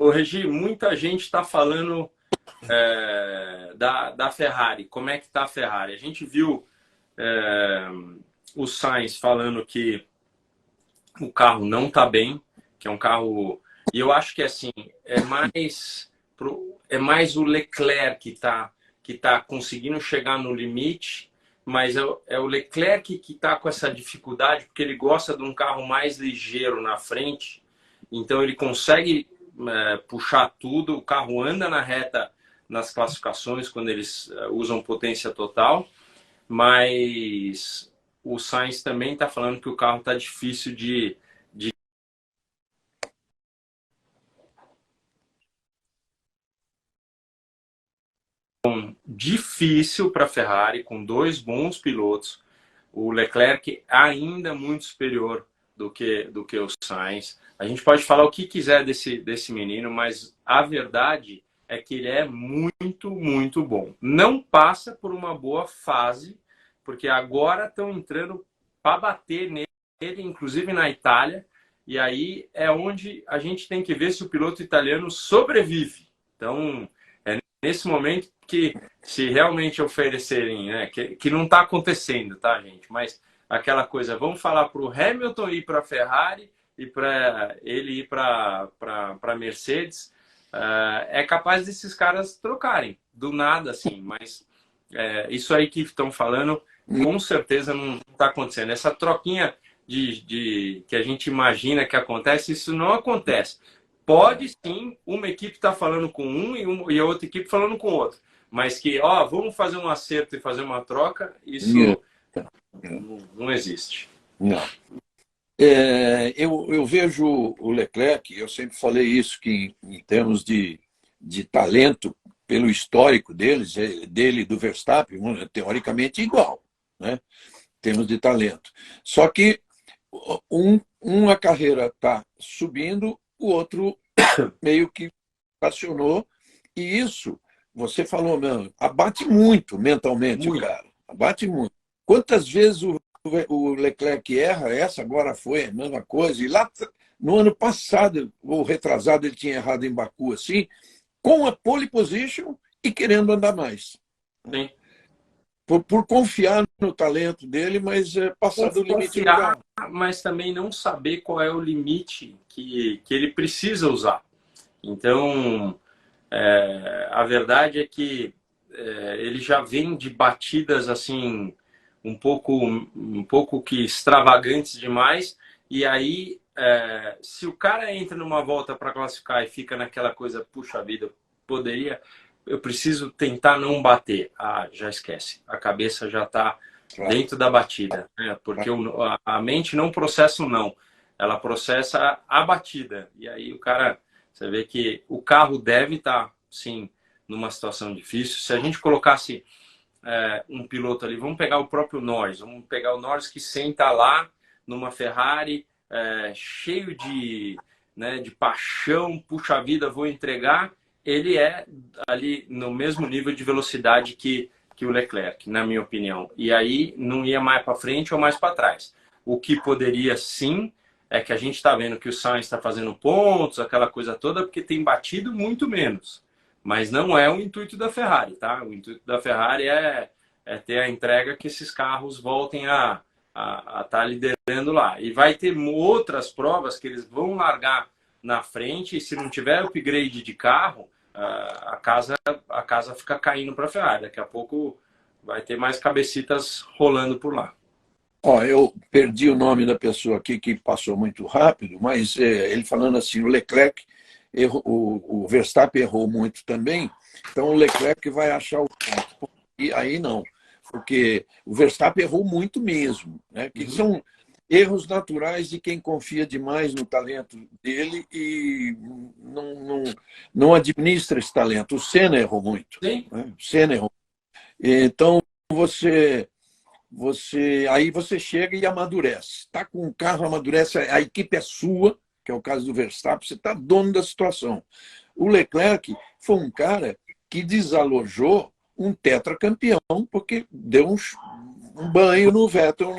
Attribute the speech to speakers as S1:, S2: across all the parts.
S1: Ô, Regi, muita gente está falando da Ferrari. Como é que está a Ferrari? A gente viu é, o Sainz falando que o carro não está bem, que é um carro. E eu acho que assim é mais o Leclerc que tá conseguindo chegar no limite, mas é o Leclerc que está com essa dificuldade porque ele gosta de um carro mais ligeiro na frente, então ele consegue puxar tudo, o carro anda na reta nas classificações quando eles usam potência total, mas o Sainz também está falando que o carro está difícil de difícil para a Ferrari, com dois bons pilotos. O Leclerc ainda muito superior do que o Sainz. A gente pode falar o que quiser desse menino, mas a verdade é que ele é muito, muito bom. Não passa por uma boa fase, porque agora estão entrando para bater nele, inclusive na Itália, e aí é onde a gente tem que ver se o piloto italiano sobrevive. Então, é nesse momento que, se realmente oferecerem, né, que não está acontecendo, tá, gente? Mas aquela coisa, vamos falar para o Hamilton ir para a Ferrari e para ele ir para a Mercedes, é capaz desses caras trocarem do nada, assim. Mas isso aí que estão falando, com certeza não está acontecendo. Essa troquinha que a gente imagina que acontece, isso não acontece. Pode sim, uma equipe está falando com e a outra equipe falando com outra. Mas que, vamos fazer um acerto e fazer uma troca, isso não existe.
S2: Não. Eu vejo o Leclerc, eu sempre falei isso, que em termos de talento, pelo histórico dele e do Verstappen, teoricamente igual, né? Em termos de talento. Só que uma carreira está subindo, o outro meio que estacionou, e isso, você falou mesmo, abate muito mentalmente o
S1: Muito.
S2: cara, abate muito. Quantas vezes o Leclerc erra, essa agora foi a mesma coisa, e lá no ano passado, ou retrasado, ele tinha errado em Baku, assim, com a pole position e querendo andar mais.
S1: Sim.
S2: Por confiar no talento dele, mas passar do limite do
S1: Confiar,
S2: carro.
S1: mas também não saber qual é o limite que ele precisa usar. Então, a verdade é que ele já vem de batidas assim um pouco que extravagantes demais, e aí se o cara entra numa volta para classificar e fica naquela coisa, puxa vida, eu preciso tentar não bater. Já esquece, a cabeça já está
S2: Claro.
S1: dentro da batida, né? Porque a mente não processa o não, ela processa a batida, e aí o cara, você vê que o carro deve estar, sim, numa situação difícil. Se a gente colocasse um piloto ali, vamos pegar o próprio Norris, vamos pegar o Norris que senta lá numa Ferrari, cheio né, de paixão, puxa vida, vou entregar. Ele é ali no mesmo nível de velocidade que o Leclerc, na minha opinião. E aí não ia mais para frente ou mais para trás. O que poderia sim é que a gente está vendo que o Sainz está fazendo pontos, aquela coisa toda, porque tem batido muito menos. Mas não é o intuito da Ferrari, tá? O intuito da Ferrari é ter a entrega que esses carros voltem a estar liderando lá. E vai ter outras provas que eles vão largar na frente, e se não tiver upgrade de carro, a casa fica caindo para a Ferrari. Daqui a pouco vai ter mais cabecitas rolando por lá.
S2: Eu perdi o nome da pessoa aqui que passou muito rápido, mas ele falando assim, o Leclerc errou, o Verstappen errou muito também, então o Leclerc vai achar o ponto. E aí não, porque o Verstappen errou muito mesmo, né? Que são erros naturais de quem confia demais no talento dele e não administra esse talento. O Senna errou muito.
S1: Sim.
S2: Né? O Senna errou. Então, aí você chega e amadurece. Está com o carro, amadurece, a equipe é sua, que é o caso do Verstappen, você está dono da situação. O Leclerc foi um cara que desalojou um tetracampeão, porque deu um banho no Vettel.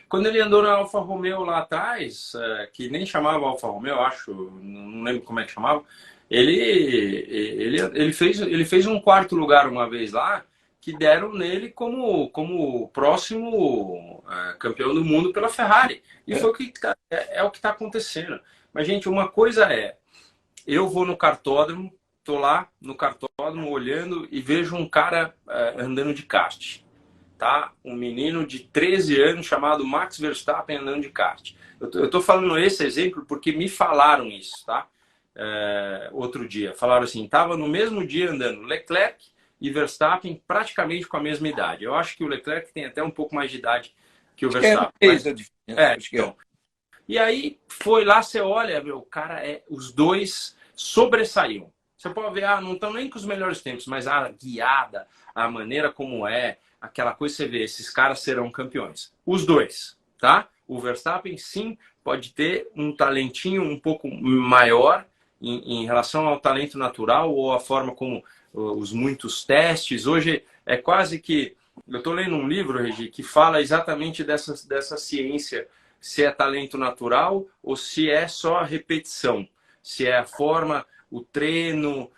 S1: Quando ele andou na Alfa Romeo lá atrás, que nem chamava Alfa Romeo, acho, não lembro como é que chamava, ele fez um quarto lugar uma vez lá, que deram nele como próximo campeão do mundo pela Ferrari. E foi o que é o que está acontecendo. Mas, gente, uma coisa eu vou no kartódromo, tô lá no kartódromo olhando e vejo um cara andando de kart, tá? Um menino de 13 anos chamado Max Verstappen andando de kart. Eu tô falando esse exemplo porque me falaram isso, tá? Outro dia. Falaram assim, tava no mesmo dia andando Leclerc e Verstappen praticamente com a mesma idade. Eu acho que o Leclerc tem até um pouco mais de idade que o Verstappen. Então, e aí foi lá, você olha, meu, cara, os dois sobressaíam. Você pode ver, não estão nem com os melhores tempos, mas a guiada, a maneira como aquela coisa, você vê, esses caras serão campeões. Os dois, tá? O Verstappen, sim, pode ter um talentinho um pouco maior em relação ao talento natural ou a forma como os muitos testes. Hoje é quase que... Eu estou lendo um livro, Regi, que fala exatamente dessa ciência, se é talento natural ou se é só a repetição, se é a forma, o treino.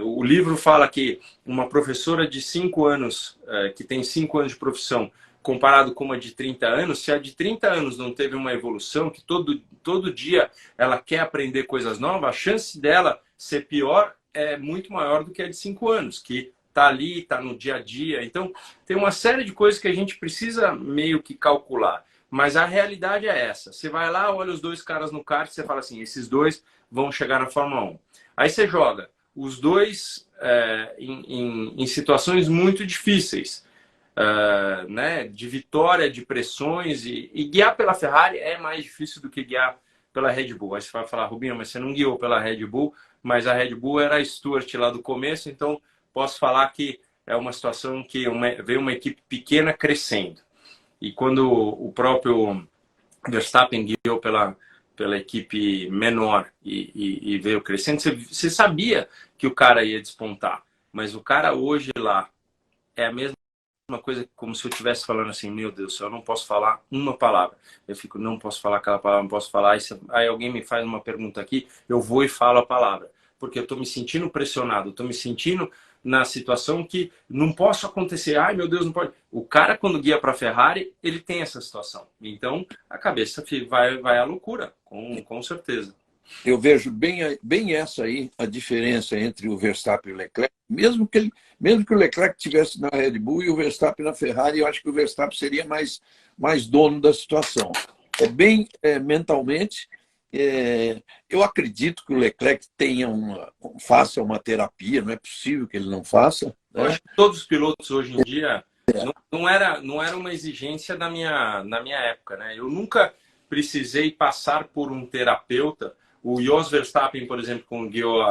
S1: O livro fala que uma professora de 5 anos, que tem 5 anos de profissão, comparado com uma de 30 anos, se a de 30 anos não teve uma evolução, que todo dia ela quer aprender coisas novas, a chance dela ser pior é muito maior do que a de 5 anos, que está ali, está no dia a dia. Então, tem uma série de coisas que a gente precisa meio que calcular. Mas a realidade é essa. Você vai lá, olha os dois caras no kart, você fala assim, esses dois vão chegar na Fórmula 1. Aí você joga os dois em situações muito difíceis, né? De vitória, de pressões. E guiar pela Ferrari é mais difícil do que guiar pela Red Bull. Aí você vai falar, Rubinho, mas você não guiou pela Red Bull, mas a Red Bull era a Stewart lá do começo, então posso falar que é uma situação que veio uma equipe pequena crescendo. E quando o próprio Verstappen guiou pela equipe menor e veio crescendo, você sabia que o cara ia despontar. Mas o cara hoje lá é a mesma coisa como se eu estivesse falando assim, meu Deus, eu não posso falar uma palavra. Eu fico, não posso falar aquela palavra, não posso falar. Aí alguém me faz uma pergunta aqui, eu vou e falo a palavra. Porque eu estou me sentindo pressionado, estou me sentindo na situação que não posso acontecer. Ai, meu Deus, não pode. O cara, quando guia para a Ferrari, ele tem essa situação. Então, a cabeça vai à loucura, com certeza.
S2: Eu vejo bem essa aí, a diferença entre o Verstappen e o Leclerc. Mesmo que o Leclerc estivesse na Red Bull e o Verstappen na Ferrari, eu acho que o Verstappen seria mais dono da situação. Bem mentalmente. Eu acredito que o Leclerc faça uma terapia, não é possível que ele não faça.
S1: Né? Eu acho que todos os pilotos hoje em dia não era uma exigência na minha época. Né? Eu nunca precisei passar por um terapeuta. O Jos Verstappen, por exemplo, quando guiou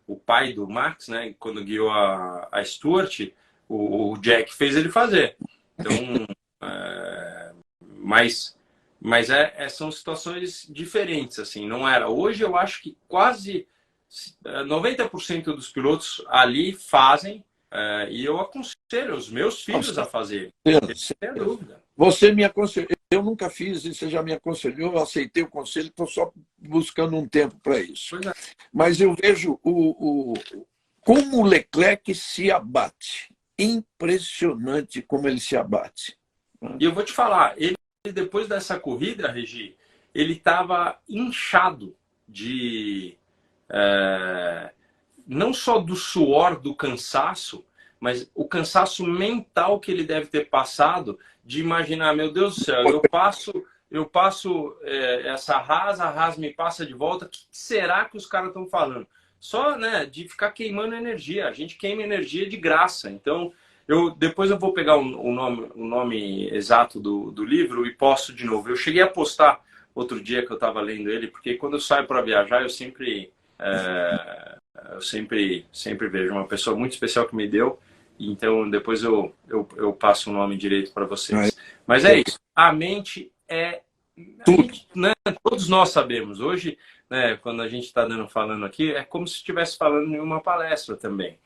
S1: o pai do Max, né? Quando guiou a Stewart, o Jack fez ele fazer. Então, mas são situações diferentes, assim, não era. Hoje eu acho que quase 90% dos pilotos ali fazem, e eu aconselho os meus filhos a fazerem. Sem dúvida.
S2: Você me aconselhou, eu nunca fiz, e você já me aconselhou, eu aceitei o conselho, estou só buscando um tempo para isso. Mas eu vejo como o Leclerc se abate. Impressionante como ele se abate.
S1: E eu vou te falar, ele depois dessa corrida, Regi, ele estava inchado não só do suor, do cansaço, mas o cansaço mental que ele deve ter passado de imaginar, meu Deus do céu, eu passo essa Haas, a Haas me passa de volta, o que será que os caras estão falando? Só, né, de ficar queimando energia. A gente queima energia de graça. Então, depois eu vou pegar o nome exato do livro e posto de novo. Eu cheguei a postar outro dia que eu estava lendo ele, porque quando eu saio para viajar, eu sempre vejo uma pessoa muito especial que me deu. Então, depois eu passo o nome direito para vocês. Mas é isso. A mente né, todos nós sabemos. Hoje, né, quando a gente está falando aqui, é como se estivesse falando em uma palestra também.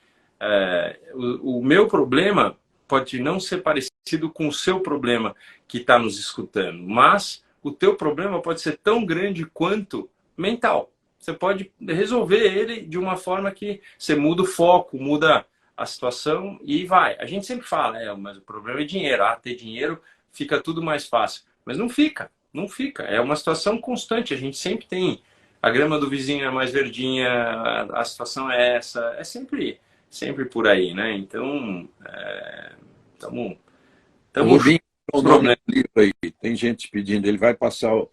S1: O meu problema pode não ser parecido com o seu problema que está nos escutando, mas o teu problema pode ser tão grande quanto mental. Você pode resolver ele de uma forma que você muda o foco, muda a situação e vai. A gente sempre fala, mas o problema é dinheiro. Ter dinheiro fica tudo mais fácil. Mas não fica, não fica. É uma situação constante. A gente sempre tem a grama do vizinho é mais verdinha, a situação é essa. É sempre por aí, né? Então, estamos
S2: Rubinho, o nome
S1: problemas.
S2: do livro aí. Tem gente pedindo, ele vai passar o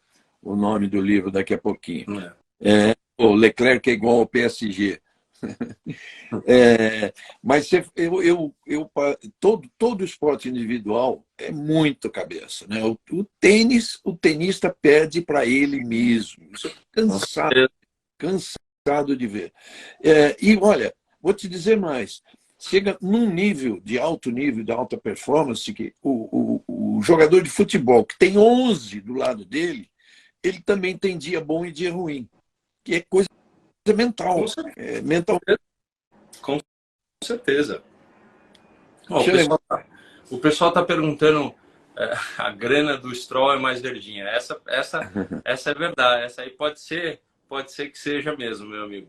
S2: nome do livro daqui a pouquinho. O Leclerc é igual ao PSG. Mas todo esporte individual é muito cabeça, né? O tenista perde para ele mesmo. Isso é cansado de ver. E olha, vou te dizer mais. Chega num nível, de alta performance, que o jogador de futebol que tem 11 do lado dele, ele também tem dia bom e dia ruim, que é coisa mental. Mental.
S1: Com certeza.
S2: Deixa
S1: O pessoal está perguntando, a grana do Stroll é mais verdinha. Essa é verdade. Essa aí pode ser que seja mesmo, meu amigo.